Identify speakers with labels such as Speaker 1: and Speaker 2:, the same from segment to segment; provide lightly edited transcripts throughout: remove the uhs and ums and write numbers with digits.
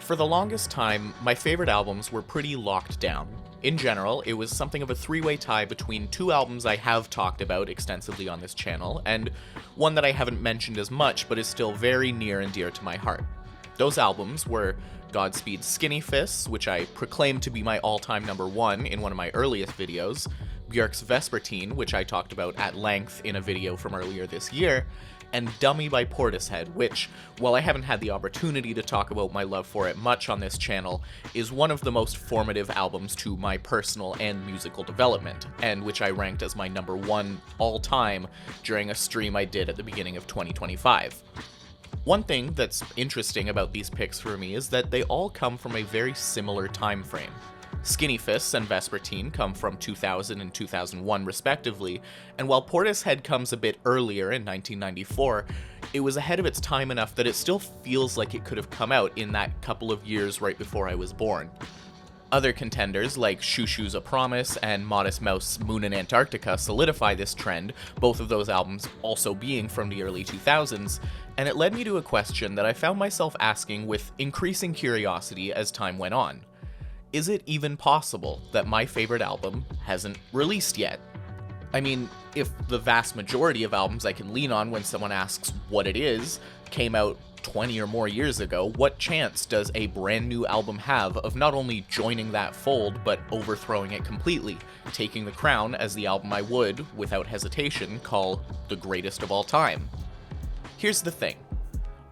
Speaker 1: For the longest time, my favorite albums were pretty locked down. In general, it was something of a three-way tie between two albums I have talked about extensively on this channel, and one that I haven't mentioned as much but is still very near and dear to my heart. Those albums were Godspeed's Skinny Fists, which I proclaimed to be my all-time number one in one of my earliest videos, Björk's Vespertine, which I talked about at length in a video from earlier this year, and Dummy by Portishead, which, while I haven't had the opportunity to talk about my love for it much on this channel, is one of the most formative albums to my personal and musical development, and which I ranked as my number one all-time during a stream I did at the beginning of 2025. One thing that's interesting about these picks for me is that they all come from a very similar time frame. Skinny Fists and Vespertine come from 2000 and 2001 respectively, and while Portishead comes a bit earlier in 1994, it was ahead of its time enough that it still feels like it could have come out in that couple of years right before I was born. Other contenders like Shoo Shoo's A Promise and Modest Mouse's Moon in Antarctica solidify this trend, both of those albums also being from the early 2000s, and it led me to a question that I found myself asking with increasing curiosity as time went on. Is it even possible that my favorite album hasn't released yet? I mean, if the vast majority of albums I can lean on when someone asks what it is came out 20 or more years ago, what chance does a brand new album have of not only joining that fold, but overthrowing it completely, taking the crown as the album I would, without hesitation, call the greatest of all time? Here's the thing.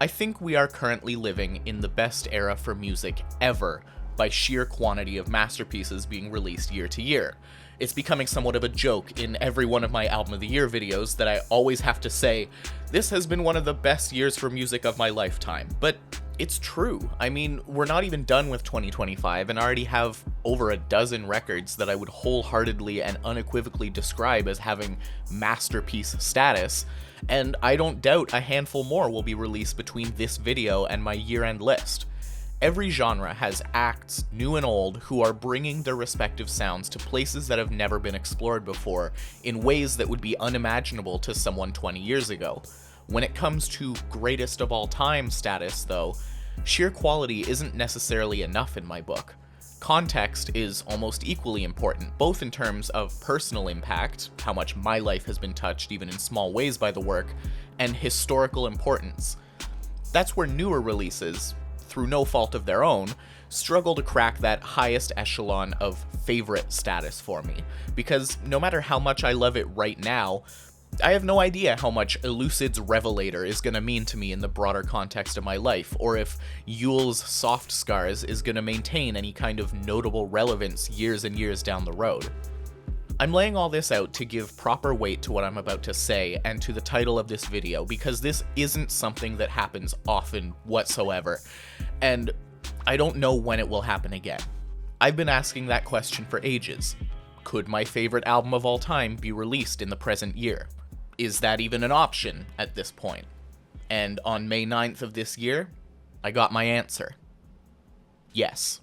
Speaker 1: I think we are currently living in the best era for music ever, by sheer quantity of masterpieces being released year to year. It's becoming somewhat of a joke in every one of my Album of the Year videos that I always have to say, this has been one of the best years for music of my lifetime. But it's true. I mean, we're not even done with 2025 and already have over a dozen records that I would wholeheartedly and unequivocally describe as having masterpiece status, and I don't doubt a handful more will be released between this video and my year-end list. Every genre has acts, new and old, who are bringing their respective sounds to places that have never been explored before, in ways that would be unimaginable to someone 20 years ago. When it comes to greatest of all time status, though, sheer quality isn't necessarily enough in my book. Context is almost equally important, both in terms of personal impact, how much my life has been touched even in small ways by the work, and historical importance. That's where newer releases, through no fault of their own, struggle to crack that highest echelon of favorite status for me, because no matter how much I love it right now, I have no idea how much Elucid's Revelator is going to mean to me in the broader context of my life, or if Yule's Soft Scars is going to maintain any kind of notable relevance years and years down the road. I'm laying all this out to give proper weight to what I'm about to say and to the title of this video, because this isn't something that happens often whatsoever, and I don't know when it will happen again. I've been asking that question for ages. Could my favorite album of all time be released in the present year? Is that even an option at this point? And on May 9th of this year, I got my answer. Yes.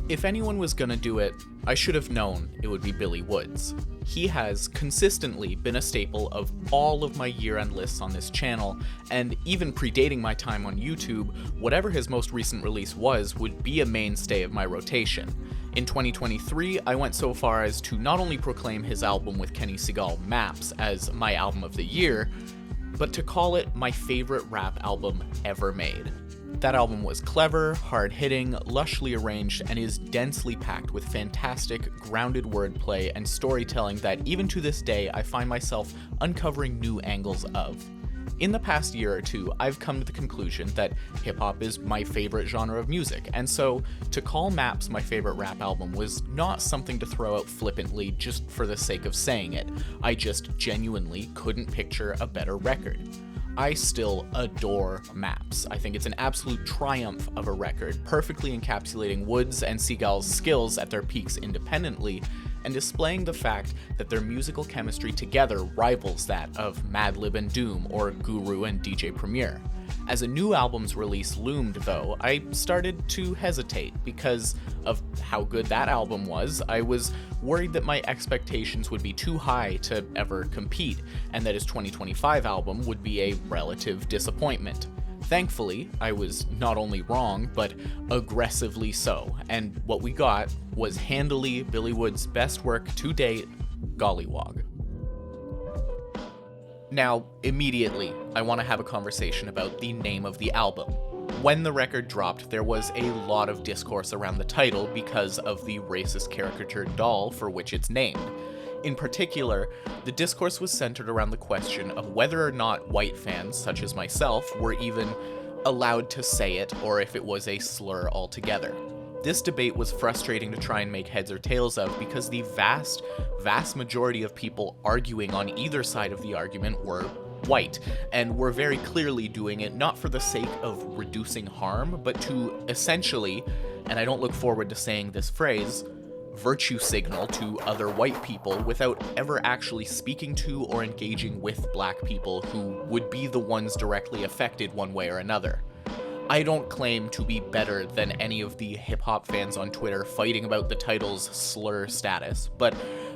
Speaker 1: If anyone was gonna do it, I should have known it would be Billy Woods. He has consistently been a staple of all of my year-end lists on this channel, and even predating my time on YouTube, whatever his most recent release was would be a mainstay of my rotation. In 2023, I went so far as to not only proclaim his album with Kenny Segal, Maps, as my album of the year, but to call it my favorite rap album ever made. That album was clever, hard-hitting, lushly arranged, and is densely packed with fantastic, grounded wordplay and storytelling that even to this day I find myself uncovering new angles of. In the past year or two, I've come to the conclusion that hip-hop is my favorite genre of music, and so to call Maps my favorite rap album was not something to throw out flippantly just for the sake of saying it. I just genuinely couldn't picture a better record. I still adore Maps. I think it's an absolute triumph of a record, perfectly encapsulating Woods and Segal's skills at their peaks independently, and displaying the fact that their musical chemistry together rivals that of Madlib and Doom or Guru and DJ Premier. As a new album's release loomed, though, I started to hesitate because of how good that album was. I was worried that my expectations would be too high to ever compete, and that his 2025 album would be a relative disappointment. Thankfully, I was not only wrong, but aggressively so, and what we got was handily Billy Wood's best work to date, Gollywog. Now, immediately, I want to have a conversation about the name of the album. When the record dropped, there was a lot of discourse around the title because of the racist caricatured doll for which it's named. In particular, the discourse was centered around the question of whether or not white fans, such as myself, were even allowed to say it, or if it was a slur altogether. This debate was frustrating to try and make heads or tails of because the vast majority of people arguing on either side of the argument were white, and were very clearly doing it not for the sake of reducing harm, but to essentially, and I don't look forward to saying this phrase, virtue signal to other white people without ever actually speaking to or engaging with black people who would be the ones directly affected one way or another. I don't claim to be better than any of the hip-hop fans on Twitter fighting about the title's slur status, but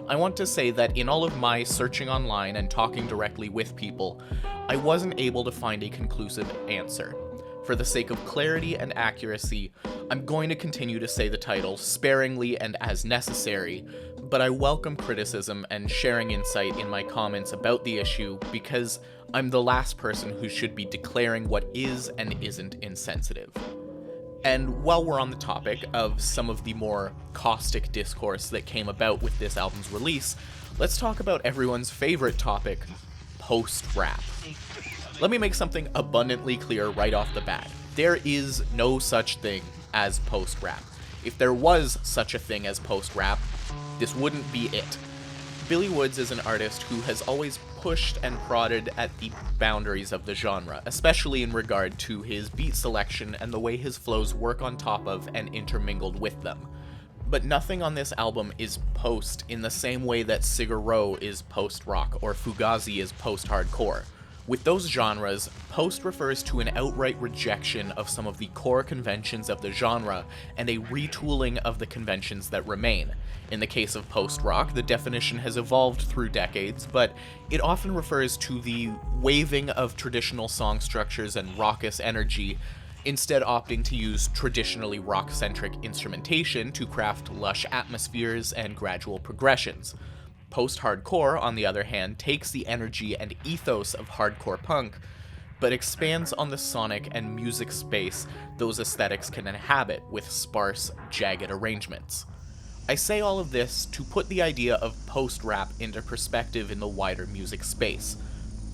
Speaker 1: I want to say that in all of my searching online and talking directly with people, I wasn't able to find a conclusive answer. For the sake of clarity and accuracy, I'm going to continue to say the title sparingly and as necessary, but I welcome criticism and sharing insight in my comments about the issue because I'm the last person who should be declaring what is and isn't insensitive. And while we're on the topic of some of the more caustic discourse that came about with this album's release, let's talk about everyone's favorite topic, post-rap. Let me make something abundantly clear right off the bat. There is no such thing as post-rap. If there was such a thing as post-rap, this wouldn't be it. Billy Woods is an artist who has always pushed and prodded at the boundaries of the genre, especially in regard to his beat selection and the way his flows work on top of and intermingled with them. But nothing on this album is post in the same way that Sigur Ró is post-rock or Fugazi is post-hardcore. With those genres, post refers to an outright rejection of some of the core conventions of the genre and a retooling of the conventions that remain. In the case of post-rock, the definition has evolved through decades, but it often refers to the waiving of traditional song structures and raucous energy, instead opting to use traditionally rock-centric instrumentation to craft lush atmospheres and gradual progressions. Post-hardcore, on the other hand, takes the energy and ethos of hardcore punk, but expands on the sonic and music space those aesthetics can inhabit with sparse, jagged arrangements. I say all of this to put the idea of post-rap into perspective in the wider music space.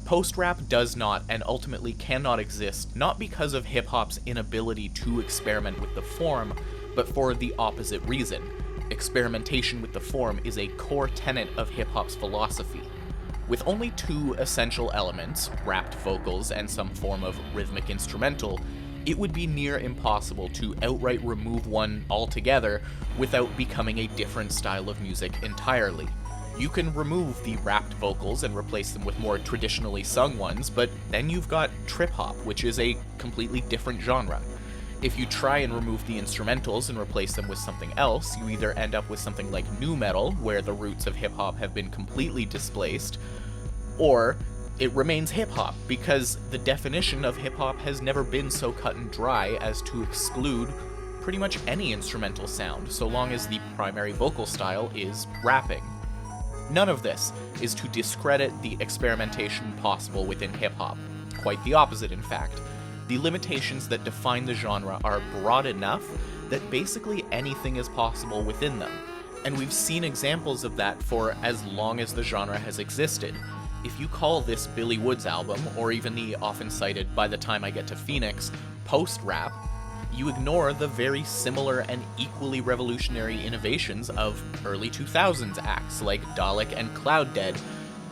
Speaker 1: Post-rap does not and ultimately cannot exist, not because of hip-hop's inability to experiment with the form, but for the opposite reason. Experimentation with the form is a core tenet of hip-hop's philosophy. With only two essential elements, rapped vocals and some form of rhythmic instrumental, it would be near impossible to outright remove one altogether without becoming a different style of music entirely. You can remove the rapped vocals and replace them with more traditionally sung ones, but then you've got trip-hop, which is a completely different genre. If you try and remove the instrumentals and replace them with something else, you either end up with something like nu metal, where the roots of hip-hop have been completely displaced, or it remains hip-hop, because the definition of hip-hop has never been so cut and dry as to exclude pretty much any instrumental sound, so long as the primary vocal style is rapping. None of this is to discredit the experimentation possible within hip-hop. Quite the opposite, in fact. The limitations that define the genre are broad enough that basically anything is possible within them, and we've seen examples of that for as long as the genre has existed. If you call this Billy Woods album, or even the often cited By the Time I Get to Phoenix, post-rap, you ignore the very similar and equally revolutionary innovations of early 2000s acts like Dalek and Cloud Dead,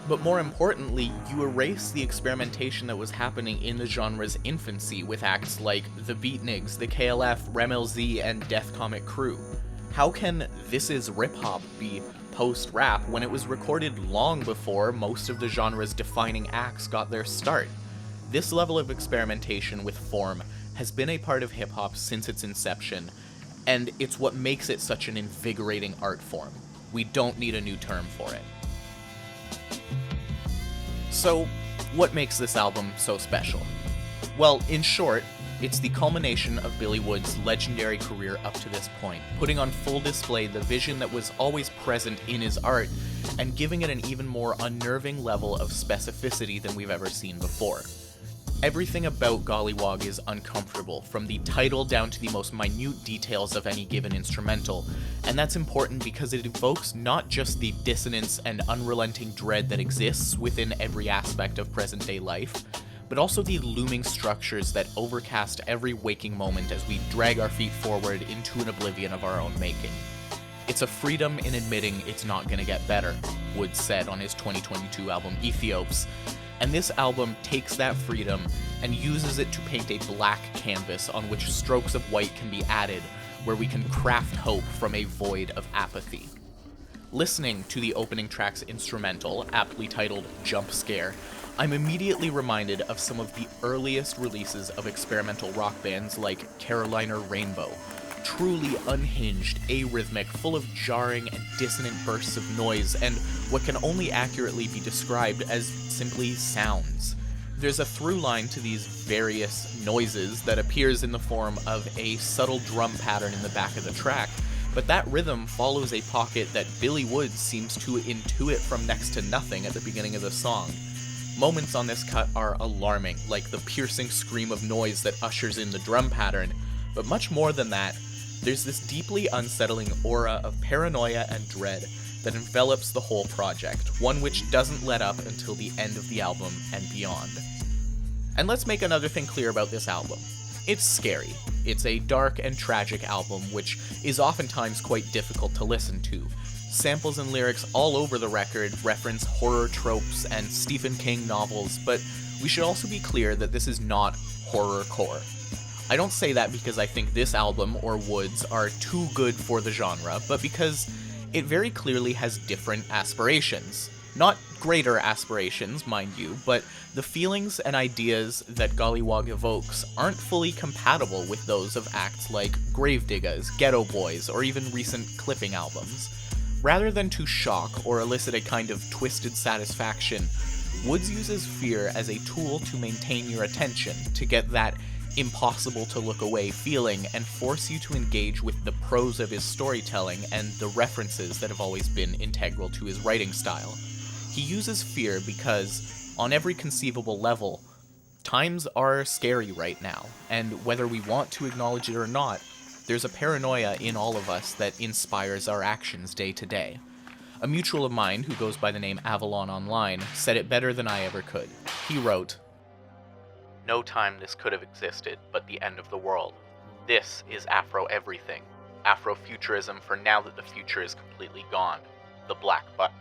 Speaker 1: but more importantly, you erase the experimentation that was happening in the genre's infancy with acts like The Beatniks, The KLF, Rem LZ, and Death Comic Crew. How can This Is Rip Hop be post-rap when it was recorded long before most of the genre's defining acts got their start? This level of experimentation with form has been a part of hip-hop since its inception, and it's what makes it such an invigorating art form. We don't need a new term for it. So, what makes this album so special? Well, in short, it's the culmination of Billy Wood's legendary career up to this point, putting on full display the vision that was always present in his art, and giving it an even more unnerving level of specificity than we've ever seen before. Everything about Gollywog is uncomfortable, from the title down to the most minute details of any given instrumental, and that's important because it evokes not just the dissonance and unrelenting dread that exists within every aspect of present-day life, but also the looming structures that overcast every waking moment as we drag our feet forward into an oblivion of our own making. It's a freedom in admitting it's not gonna get better, Woods said on his 2022 album Ethiops, and this album takes that freedom and uses it to paint a black canvas on which strokes of white can be added, where we can craft hope from a void of apathy. Listening to the opening track's instrumental, aptly titled Jump Scare, I'm immediately reminded of some of the earliest releases of experimental rock bands like Carolina Rainbow. Truly unhinged, arrhythmic, full of jarring and dissonant bursts of noise, and what can only accurately be described as simply sounds. There's a through line to these various noises that appears in the form of a subtle drum pattern in the back of the track, but that rhythm follows a pocket that Billy Woods seems to intuit from next to nothing at the beginning of the song. Moments on this cut are alarming, like the piercing scream of noise that ushers in the drum pattern, but much more than that, there's this deeply unsettling aura of paranoia and dread that envelops the whole project, one which doesn't let up until the end of the album and beyond. And let's make another thing clear about this album. It's scary. It's a dark and tragic album, which is oftentimes quite difficult to listen to. Samples and lyrics all over the record reference horror tropes and Stephen King novels, but we should also be clear that this is not horrorcore. I don't say that because I think this album, or Woods, are too good for the genre, but because it very clearly has different aspirations. Not greater aspirations, mind you, but the feelings and ideas that Gollywog evokes aren't fully compatible with those of acts like Gravediggaz, Ghetto Boys, or even recent Clipping albums. Rather than to shock or elicit a kind of twisted satisfaction, Woods uses fear as a tool to maintain your attention, to get that impossible to look away feeling and force you to engage with the prose of his storytelling and the references that have always been integral to his writing style. He uses fear because, on every conceivable level, times are scary right now, and whether we want to acknowledge it or not, there's a paranoia in all of us that inspires our actions day to day. A mutual of mine, who goes by the name Avalon Online, said it better than I ever could. He wrote, "No time this could have existed but the end of the world. This is Afro-everything. Afrofuturism for now that the future is completely gone. The black button.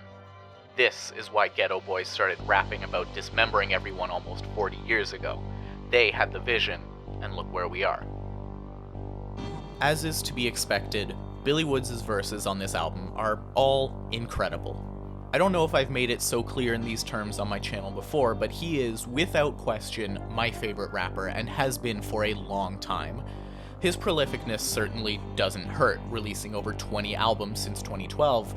Speaker 1: This is why Ghetto Boys started rapping about dismembering everyone almost 40 years ago. They had the vision, and look where we are." As is to be expected, Billy Woods' verses on this album are all incredible. I don't know if I've made it so clear in these terms on my channel before, but he is, without question, my favorite rapper and has been for a long time. His prolificness certainly doesn't hurt, releasing over 20 albums since 2012,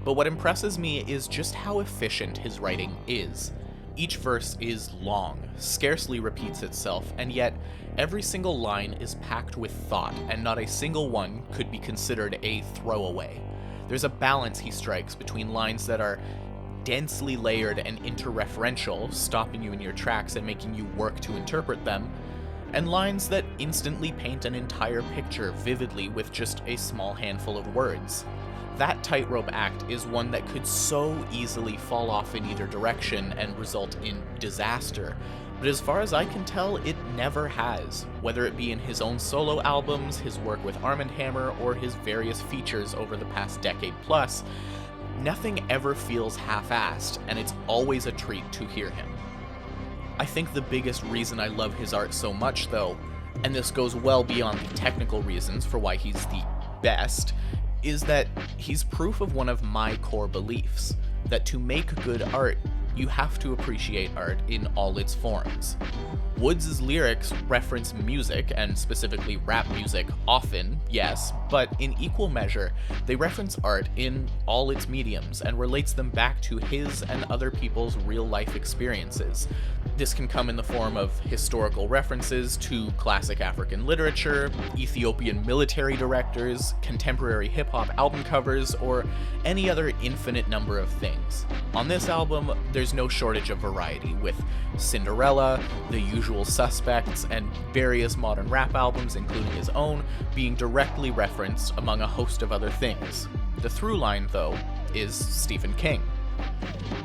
Speaker 1: but what impresses me is just how efficient his writing is. Each verse is long, scarcely repeats itself, and yet every single line is packed with thought, and not a single one could be considered a throwaway. There's a balance he strikes between lines that are densely layered and interreferential, stopping you in your tracks and making you work to interpret them, and lines that instantly paint an entire picture vividly with just a small handful of words. That tightrope act is one that could so easily fall off in either direction and result in disaster, but as far as I can tell, it never has, whether it be in his own solo albums, his work with Arm & Hammer, or his various features over the past decade plus. Nothing ever feels half-assed, and it's always a treat to hear him. I think the biggest reason I love his art so much, though, and this goes well beyond the technical reasons for why he's the best, is that he's proof of one of my core beliefs, that to make good art, you have to appreciate art in all its forms. Woods' lyrics reference music, and specifically rap music, often, yes, but in equal measure, they reference art in all its mediums and relates them back to his and other people's real-life experiences. This can come in the form of historical references to classic African literature, Ethiopian military directors, contemporary hip-hop album covers, or any other infinite number of things. On this album, there's no shortage of variety, with Cinderella, The Usual Suspects, and various modern rap albums, including his own, being directly referenced among a host of other things. The through line, though, is Stephen King.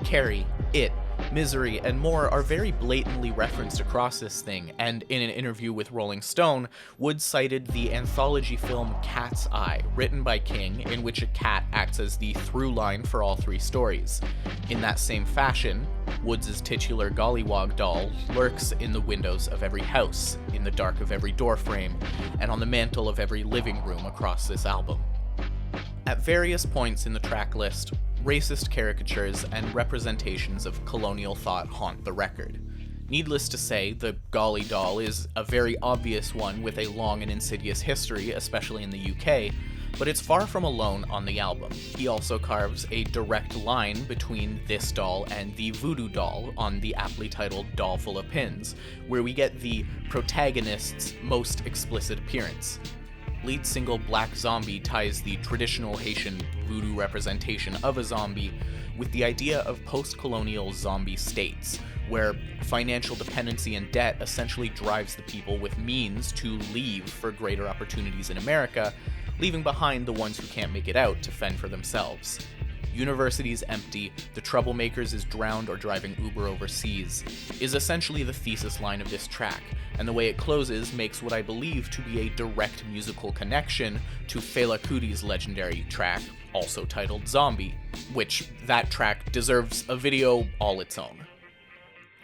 Speaker 1: Carrie, It, Misery, and more are very blatantly referenced across this thing, and in an interview with Rolling Stone, Woods cited the anthology film Cat's Eye, written by King, in which a cat acts as the through line for all three stories. In that same fashion, Woods' titular Gollywog doll lurks in the windows of every house, in the dark of every doorframe, and on the mantle of every living room across this album. At various points in the track list, racist caricatures and representations of colonial thought haunt the record. Needless to say, the Golly doll is a very obvious one with a long and insidious history, especially in the UK, but it's far from alone on the album. He also carves a direct line between this doll and the Voodoo doll on the aptly titled Doll Full of Pins, where we get the protagonist's most explicit appearance. Lead single Black Zombie ties the traditional Haitian voodoo representation of a zombie with the idea of post-colonial zombie states, where financial dependency and debt essentially drives the people with means to leave for greater opportunities in America, leaving behind the ones who can't make it out to fend for themselves. Universities empty, the troublemakers is drowned or driving Uber overseas, is essentially the thesis line of this track, and the way it closes makes what I believe to be a direct musical connection to Fela Kuti's legendary track, also titled Zombie, which that track deserves a video all its own.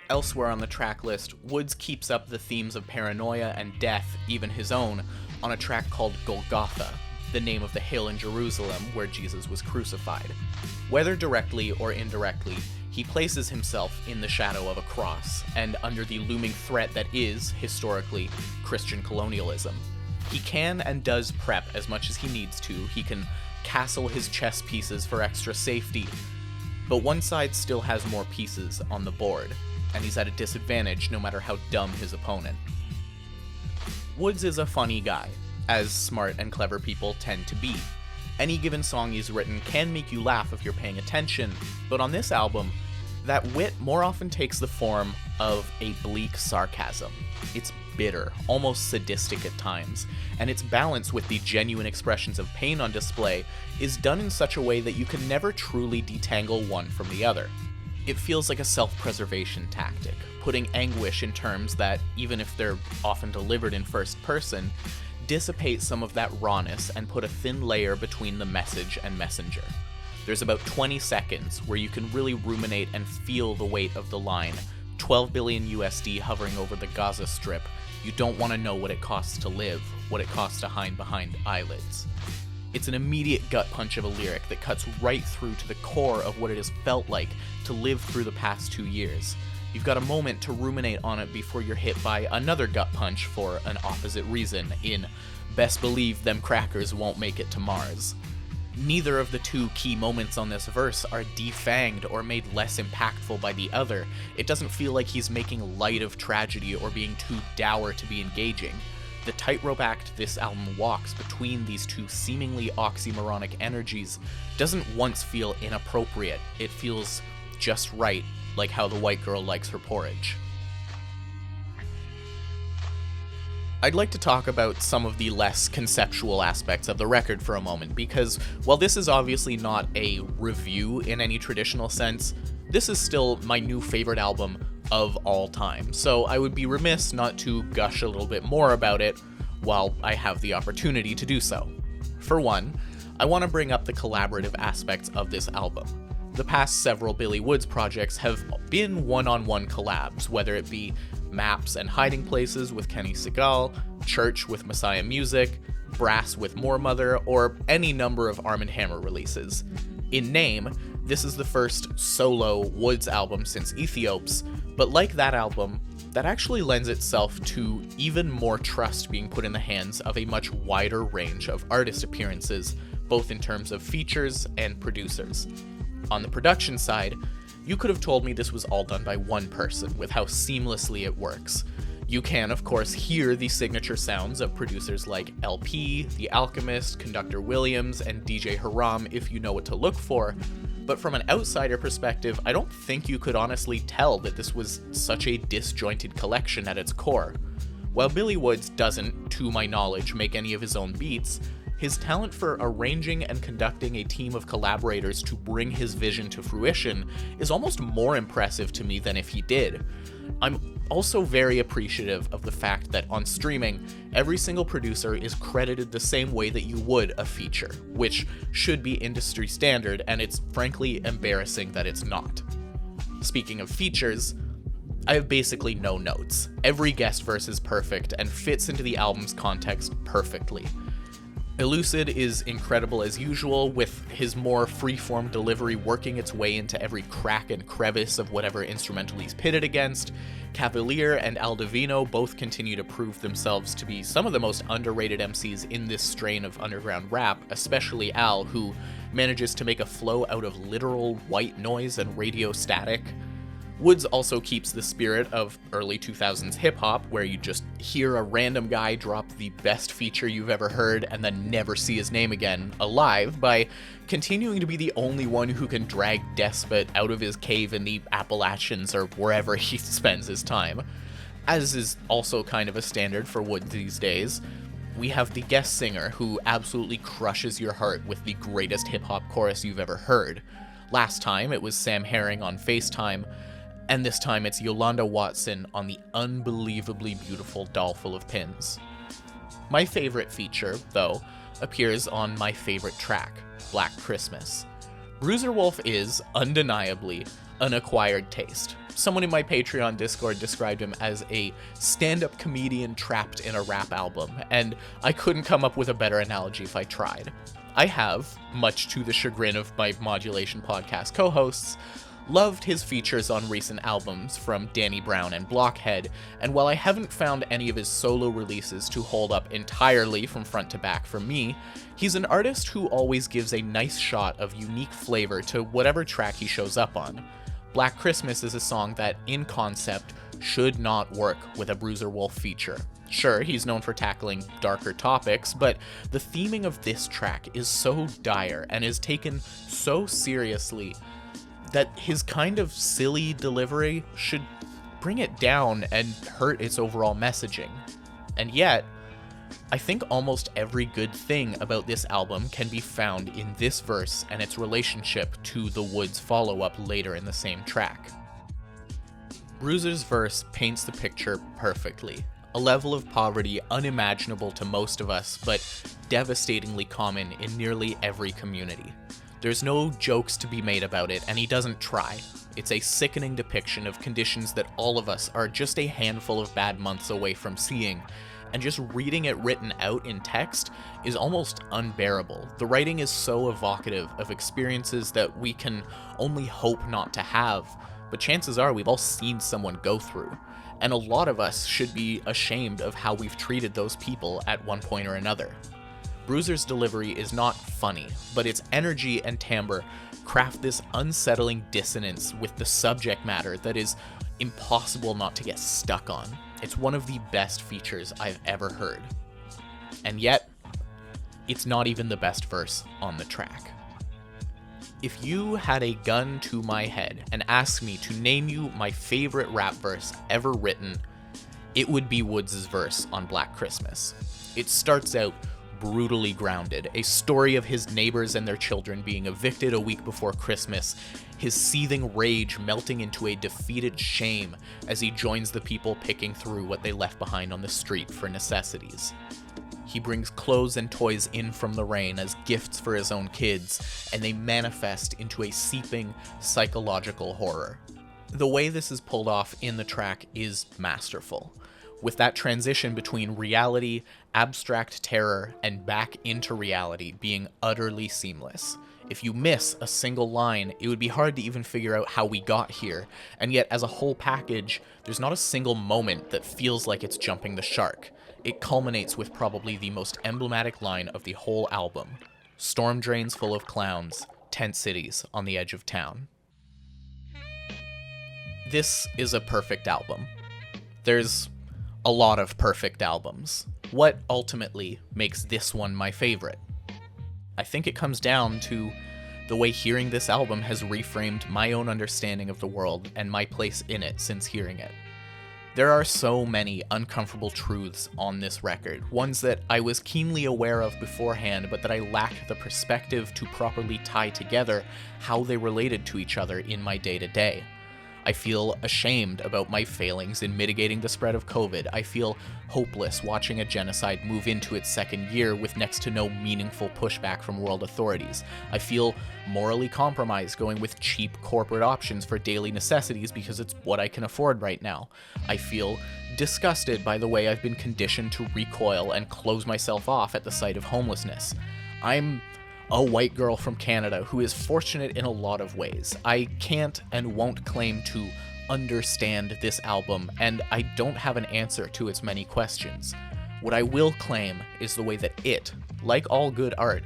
Speaker 1: Elsewhere on the track list, Woods keeps up the themes of paranoia and death, even his own, on a track called Golgotha, the name of the hill in Jerusalem where Jesus was crucified. Whether directly or indirectly, he places himself in the shadow of a cross, and under the looming threat that is, historically, Christian colonialism. He can and does prep as much as he needs to, he can castle his chess pieces for extra safety, but one side still has more pieces on the board, and he's at a disadvantage no matter how dumb his opponent. Woods is a funny guy, as smart and clever people tend to be. Any given song he's written can make you laugh if you're paying attention, but on this album, that wit more often takes the form of a bleak sarcasm. It's bitter, almost sadistic at times, and its balance with the genuine expressions of pain on display is done in such a way that you can never truly detangle one from the other. It feels like a self-preservation tactic, putting anguish in terms that, even if they're often delivered in first person, dissipate some of that rawness and put a thin layer between the message and messenger. There's about 20 seconds where you can really ruminate and feel the weight of the line, 12 billion USD hovering over the Gaza Strip. You don't want to know what it costs to live, what it costs to hide behind eyelids. It's an immediate gut punch of a lyric that cuts right through to the core of what it has felt like to live through the past 2 years. You've got a moment to ruminate on it before you're hit by another gut punch for an opposite reason in Best Believe Them Crackers Won't Make It to Mars. Neither of the two key moments on this verse are defanged or made less impactful by the other. It doesn't feel like he's making light of tragedy or being too dour to be engaging. The tightrope act this album walks between these two seemingly oxymoronic energies doesn't once feel inappropriate. It feels just right, like how the white girl likes her porridge. I'd like to talk about some of the less conceptual aspects of the record for a moment, because while this is obviously not a review in any traditional sense, this is still my new favorite album of all time, so I would be remiss not to gush a little bit more about it while I have the opportunity to do so. For one, I want to bring up the collaborative aspects of this album. The past several Billy Woods projects have been one-on-one collabs, whether it be Maps and Hiding Places with Kenny Segal, Church with Messiah Music, Brass with More Mother, or any number of Arm & Hammer releases. In name, this is the first solo Woods album since Ethiopes, but like that album, that actually lends itself to even more trust being put in the hands of a much wider range of artist appearances, both in terms of features and producers. On the production side, you could have told me this was all done by one person, with how seamlessly it works. You can, of course, hear the signature sounds of producers like LP, The Alchemist, Conductor Williams, and DJ Haram if you know what to look for, but from an outsider perspective, I don't think you could honestly tell that this was such a disjointed collection at its core. While Billy Woods doesn't, to my knowledge, make any of his own beats, his talent for arranging and conducting a team of collaborators to bring his vision to fruition is almost more impressive to me than if he did. I'm also very appreciative of the fact that on streaming, every single producer is credited the same way that you would a feature, which should be industry standard, and it's frankly embarrassing that it's not. Speaking of features, I have basically no notes. Every guest verse is perfect and fits into the album's context perfectly. Elucid is incredible as usual, with his more free-form delivery working its way into every crack and crevice of whatever instrumental he's pitted against. Cavalier and Al Divino both continue to prove themselves to be some of the most underrated MCs in this strain of underground rap, especially Al, who manages to make a flow out of literal white noise and radio static. Woods also keeps the spirit of early 2000s hip-hop, where you just hear a random guy drop the best feature you've ever heard and then never see his name again, alive, by continuing to be the only one who can drag Despot out of his cave in the Appalachians or wherever he spends his time. As is also kind of a standard for Woods these days, we have the guest singer who absolutely crushes your heart with the greatest hip-hop chorus you've ever heard. Last time, it was Sam Herring on FaceTime, and this time it's Yolanda Watson on the unbelievably beautiful Doll Full of Pins. My favorite feature, though, appears on my favorite track, Black Christmas. Bruiser Wolf is, undeniably, an acquired taste. Someone in my Patreon Discord described him as a stand-up comedian trapped in a rap album, and I couldn't come up with a better analogy if I tried. I have, much to the chagrin of my Modulation Podcast co-hosts, loved his features on recent albums from Danny Brown and Blockhead, and while I haven't found any of his solo releases to hold up entirely from front to back for me, he's an artist who always gives a nice shot of unique flavor to whatever track he shows up on. Black Christmas is a song that, in concept, should not work with a Bruiser Wolf feature. Sure, he's known for tackling darker topics, but the theming of this track is so dire and is taken so seriously that his kind of silly delivery should bring it down and hurt its overall messaging. And yet, I think almost every good thing about this album can be found in this verse and its relationship to the Woods follow-up later in the same track. Bruiser's verse paints the picture perfectly. A level of poverty unimaginable to most of us, but devastatingly common in nearly every community. There's no jokes to be made about it, and he doesn't try. It's a sickening depiction of conditions that all of us are just a handful of bad months away from seeing, and just reading it written out in text is almost unbearable. The writing is so evocative of experiences that we can only hope not to have, but chances are we've all seen someone go through, and a lot of us should be ashamed of how we've treated those people at one point or another. Bruiser's delivery is not funny, but its energy and timbre craft this unsettling dissonance with the subject matter that is impossible not to get stuck on. It's one of the best features I've ever heard. And yet, it's not even the best verse on the track. If you had a gun to my head and asked me to name you my favorite rap verse ever written, it would be Woods' verse on Black Christmas. It starts out brutally grounded, a story of his neighbors and their children being evicted a week before Christmas, his seething rage melting into a defeated shame as he joins the people picking through what they left behind on the street for necessities. He brings clothes and toys in from the rain as gifts for his own kids, and they manifest into a seeping psychological horror. The way this is pulled off in the track is masterful, with that transition between reality, abstract terror, and back into reality being utterly seamless. If you miss a single line, it would be hard to even figure out how we got here, and yet as a whole package, there's not a single moment that feels like it's jumping the shark. It culminates with probably the most emblematic line of the whole album: storm drains full of clowns, tent cities on the edge of town. This is a perfect album. There's a lot of perfect albums. What ultimately makes this one my favorite? I think it comes down to the way hearing this album has reframed my own understanding of the world and my place in it since hearing it. There are so many uncomfortable truths on this record, ones that I was keenly aware of beforehand, but that I lacked the perspective to properly tie together how they related to each other in my day-to-day. I feel ashamed about my failings in mitigating the spread of COVID. I feel hopeless watching a genocide move into its second year with next to no meaningful pushback from world authorities. I feel morally compromised going with cheap corporate options for daily necessities because it's what I can afford right now. I feel disgusted by the way I've been conditioned to recoil and close myself off at the sight of homelessness. I'm a white girl from Canada who is fortunate in a lot of ways. I can't and won't claim to understand this album, and I don't have an answer to its many questions. What I will claim is the way that it, like all good art,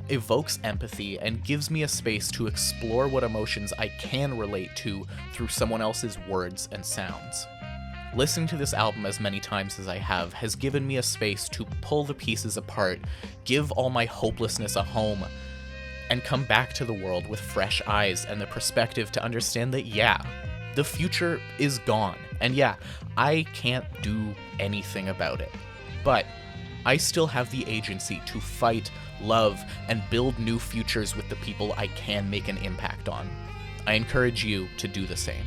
Speaker 1: evokes empathy and gives me a space to explore what emotions I can relate to through someone else's words and sounds. Listening to this album as many times as I have has given me a space to pull the pieces apart, give all my hopelessness a home, and come back to the world with fresh eyes and the perspective to understand that, yeah, the future is gone, and yeah, I can't do anything about it. But I still have the agency to fight, love, and build new futures with the people I can make an impact on. I encourage you to do the same.